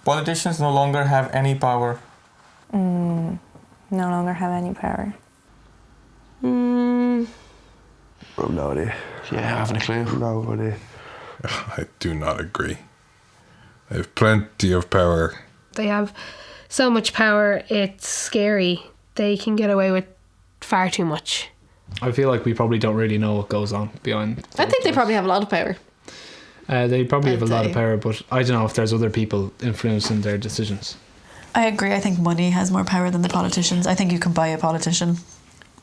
Politicians no longer have any power. No longer have any power. No idea. Yeah, I haven't a clue. No idea. I do not agree. They have plenty of power. They have so much power, it's scary. They can get away with far too much. I feel like we probably don't really know what goes on behind. I think they probably have a lot of power. They probably have a lot of power, but I don't know if there's other people influencing their decisions. I agree. I think money has more power than the politicians. I think you can buy a politician,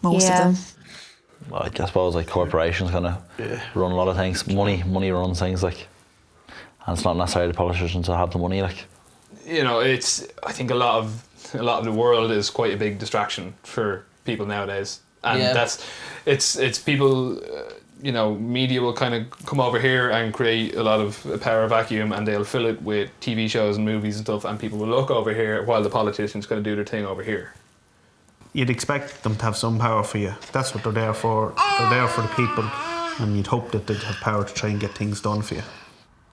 most of them. Well, I suppose like corporations kind of run a lot of things. Money runs things, like, and it's not necessarily the politicians that have the money, like. You know, I think a lot of the world is quite a big distraction for people nowadays, and it's people. You know, media will kind of come over here and create a lot of power vacuum, and they'll fill it with TV shows and movies and stuff, and people will look over here while the politicians kind of do their thing over here. You'd expect them to have some power for you. That's what they're there for. They're there for the people, and you'd hope that they'd have power to try and get things done for you.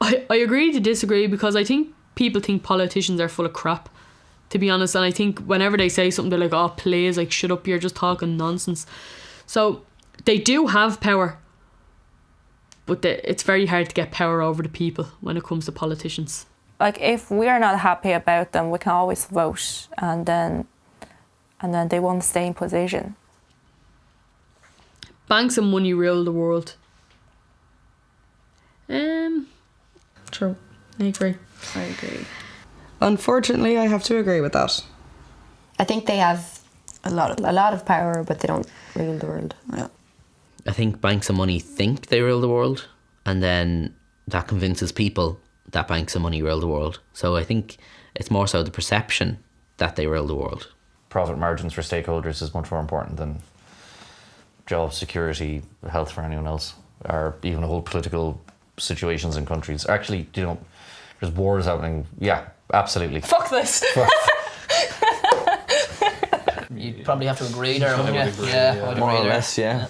I agree to disagree, because I think people think politicians are full of crap, to be honest, and I think whenever they say something, they're like, oh please, like, shut up, you're just talking nonsense. So they do have power, but it's very hard to get power over the people when it comes to politicians. Like, if we're not happy about them, we can always vote, and then they won't stay in position. Banks and money rule the world. True. I agree. Unfortunately, I have to agree with that. I think they have a lot of power, but they don't rule the world. Yeah. I think banks and money think they rule the world, and then that convinces people that banks and money rule the world. So I think it's more so the perception that they rule the world. Profit margins for stakeholders is much more important than job security, health for anyone else, or even whole political situations in countries. Actually, you know, there's wars happening. Yeah, absolutely. Fuck this. You'd probably have to agree there, wouldn't you? Yeah, More or less, yeah.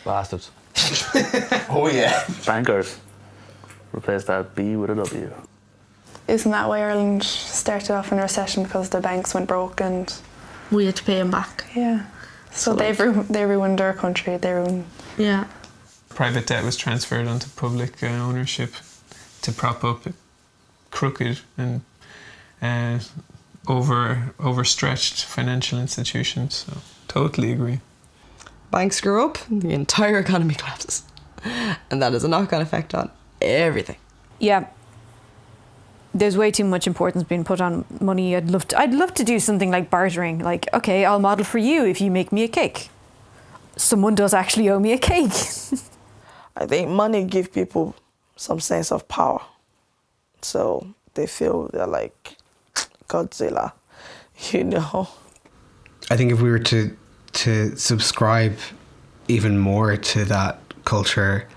Bastards. Oh yeah. Bankers. Replace that B with a W. Isn't that why Ireland started off in a recession, because the banks went broke and we had to pay them back? Yeah. So they ruined our country. They ruined. Yeah. Private debt was transferred onto public ownership to prop up crooked and overstretched financial institutions. So totally agree. Banks screw up, the entire economy collapses. And that has a knock-on effect on everything. Yeah. There's way too much importance being put on money. I'd love to do something like bartering. Like, okay, I'll model for you if you make me a cake. Someone does actually owe me a cake. I think money gives people some sense of power. So they feel they're like Godzilla, you know. I think if we were to subscribe even more to that culture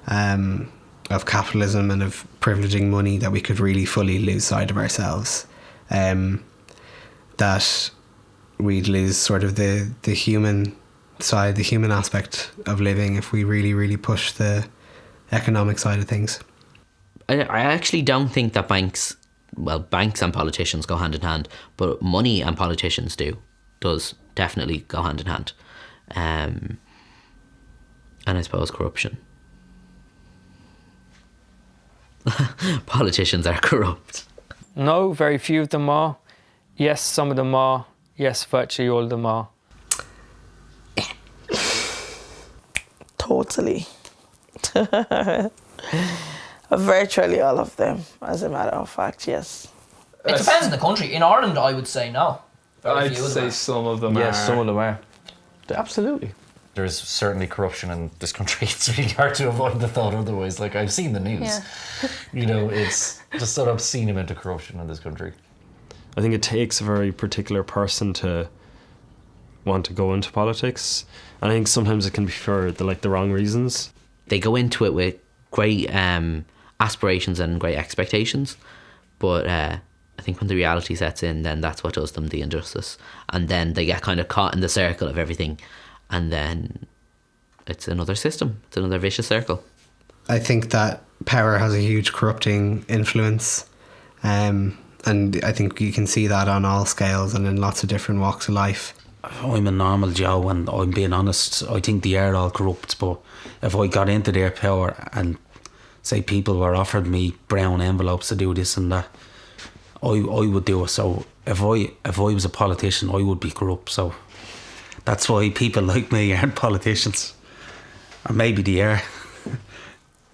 of capitalism and of privileging money, that we could really fully lose sight of ourselves. That we'd lose sort of the human side, the human aspect of living, if we really, really push the economic side of things. I actually don't think that banks and politicians go hand in hand, but money and politicians does definitely go hand in hand. And I suppose corruption. Politicians are corrupt. No, very few of them are. Yes, some of them are. Yes, virtually all of them are. Totally. Virtually all of them, as a matter of fact, yes. It depends on the country. In Ireland, I would say no. I'd say some of them are. Yes, some of them are. Absolutely. There is certainly corruption in this country. It's really hard to avoid the thought otherwise. Like, I've seen the news. Yeah. You know, it's just an obscene amount of corruption in this country. I think it takes a very particular person to want to go into politics. And I think sometimes it can be for the wrong reasons. They go into it with great aspirations and great expectations, but I think when the reality sets in, then that's what does them the injustice, and then they get kind of caught in the circle of everything, and then it's another system, it's another vicious circle. I think that power has a huge corrupting influence, and And I think you can see that on all scales and in lots of different walks of life. I'm a normal Joe, and I'm being honest, I think they are all corrupt, but if I got into their power and say people were offered me brown envelopes to do this and that, I would do it. So if I was a politician, I would be corrupt. So that's why people like me aren't politicians. Or maybe they are.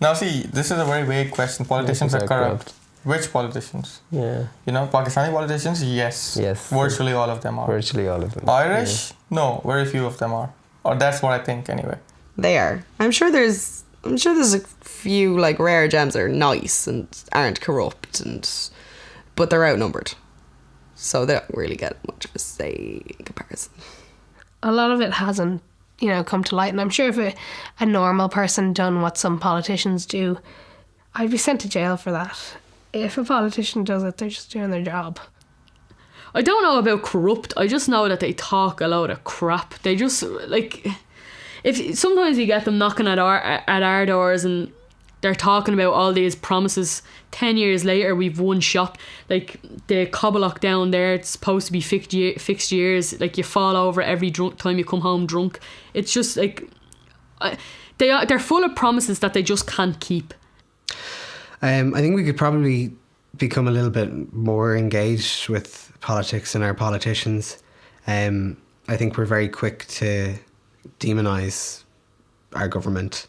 Now see, this is a very vague question. Politicians are corrupt. Which politicians? Yeah. You know, Pakistani politicians, yes. Yes. Virtually all of them are. Virtually all of them. Irish? Yeah. No, very few of them are. Or that's what I think anyway. They are. I'm sure there's a few like rare gems that are nice and aren't corrupt, but they're outnumbered. So they don't really get much of a say in comparison. A lot of it hasn't, come to light. And I'm sure if a normal person done what some politicians do, I'd be sent to jail for that. If a politician does it, they're just doing their job. I don't know about corrupt. I just know that they talk a load of crap. They just, if sometimes you get them knocking at our doors and they're talking about all these promises. 10 years later, we've one shot. Like the Coblock down there, it's supposed to be fixed years. Like you fall over every time you come home drunk. It's just like they're full of promises that they just can't keep. I think we could probably become a little bit more engaged with politics and our politicians. I think we're very quick to demonise our government.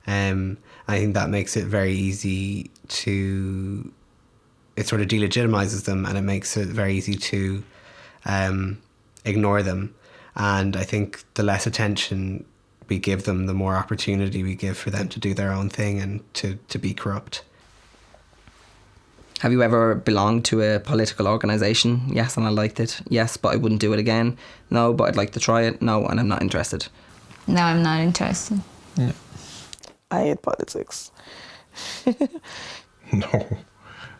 I think that makes it very easy to... It sort of delegitimises them, and it makes it very easy to ignore them. And I think the less attention we give them, the more opportunity we give for them to do their own thing and to be corrupt. Have you ever belonged to a political organisation? Yes, and I liked it. Yes, but I wouldn't do it again. No, but I'd like to try it. No, and I'm not interested. No, I'm not interested. No. I hate politics. No,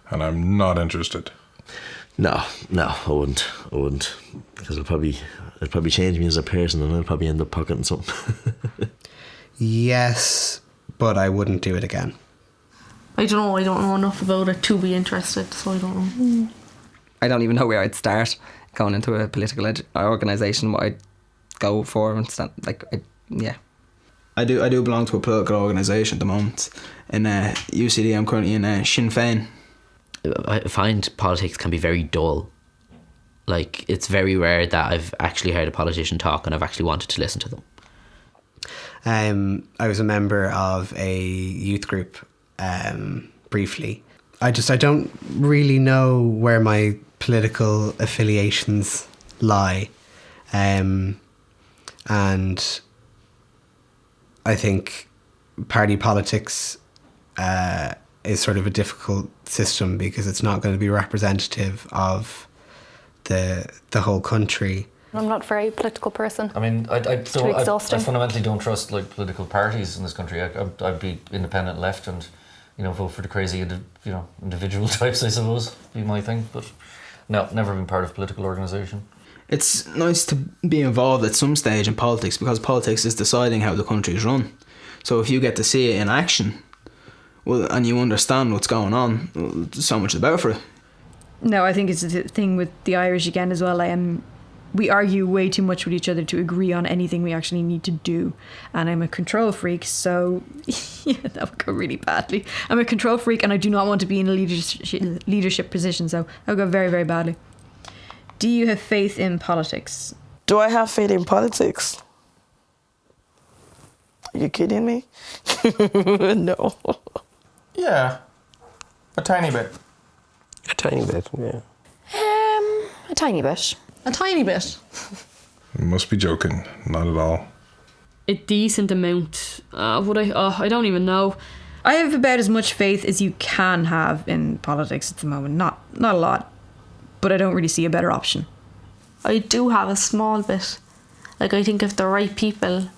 and I'm not interested. No, I wouldn't. Because it'll probably change me as a person, and I'll probably end up pocketing something. Yes, but I wouldn't do it again. I don't know enough about it to be interested, so I don't know. I don't even know where I'd start going into a political organisation, what I'd go for and stuff. Yeah. I do belong to a political organisation at the moment. In UCD, I'm currently in Sinn Féin. I find politics can be very dull. Like, it's very rare that I've actually heard a politician talk and I've actually wanted to listen to them. I was a member of a youth group briefly. I don't really know where my political affiliations lie. And I think party politics is sort of a difficult system because it's not going to be representative of the whole country. I'm not a very political person. I mean, I exhausting. fundamentally don't trust political parties in this country. I'd be independent left and vote for the crazy individual types, I suppose, be my thing. But no, never been part of a political organisation. It's nice to be involved at some stage in politics because politics is deciding how the country is run. So if you get to see it in action, well, and you understand what's going on, there's so much about for it. No, I think it's the thing with the Irish again as well. We argue way too much with each other to agree on anything we actually need to do. And I'm a control freak, so yeah, that would go really badly. I'm a control freak and I do not want to be in a leadership position, so that would go very, very badly. Do you have faith in politics? Do I have faith in politics? Are you kidding me? No. Yeah, a tiny bit. A tiny bit, yeah. A tiny bit. A tiny bit. You must be joking. Not at all. A decent amount. Would I? I don't even know. I have about as much faith as you can have in politics at the moment. Not a lot, but I don't really see a better option. I do have a small bit. Like, I think if the right people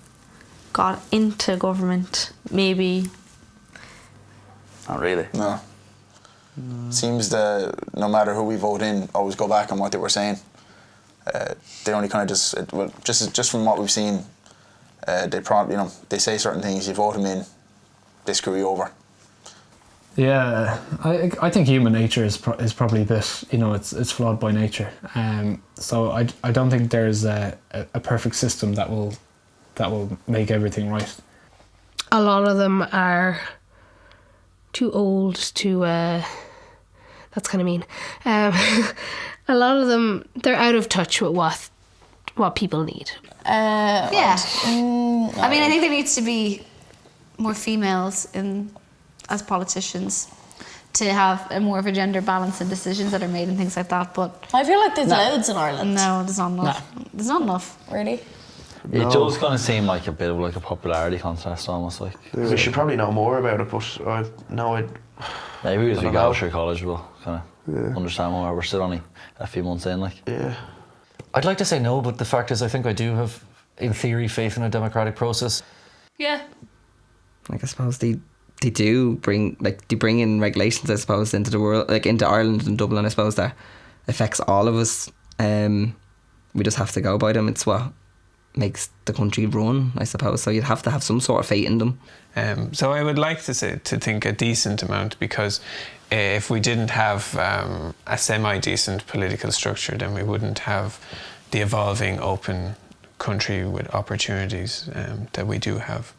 got into government, maybe. Not really. No. Seems that no matter who we vote in, always go back on what they were saying. They only kind of just from what we've seen, they probably they say certain things. You vote them in, they screw you over. Yeah, I think human nature is probably a bit, it's flawed by nature. So I don't think there's a perfect system that will make everything right. A lot of them are too old to. That's kind of mean. A lot of them, they're out of touch with what people need. Yeah. I mean, I think there needs to be more females as politicians to have more of a gender balance in decisions that are made and things like that. But I feel like there's loads in Ireland. No, there's not enough. No. There's not enough. Really? It does kind of seem like a bit of like a popularity contest, almost like. We should probably know more about it, but maybe as we don't go know. through college, we'll kind of understand more. We're still only a few months in, like. Yeah. I'd like to say no, but the fact is, I think I do have, in theory, faith in a democratic process. Yeah. Like I suppose they do bring in regulations, I suppose, into the world, like into Ireland and Dublin. I suppose that affects all of us. We just have to go by them. It's what makes the country run, I suppose. So you'd have to have some sort of faith in them. So I would like to think a decent amount, because if we didn't have a semi-decent political structure, then we wouldn't have the evolving, open country with opportunities that we do have.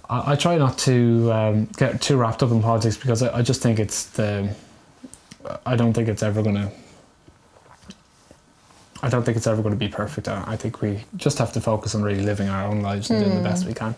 I try not to get too wrapped up in politics, because I just think I don't think it's ever going to be perfect. I think we just have to focus on really living our own lives and doing the best we can.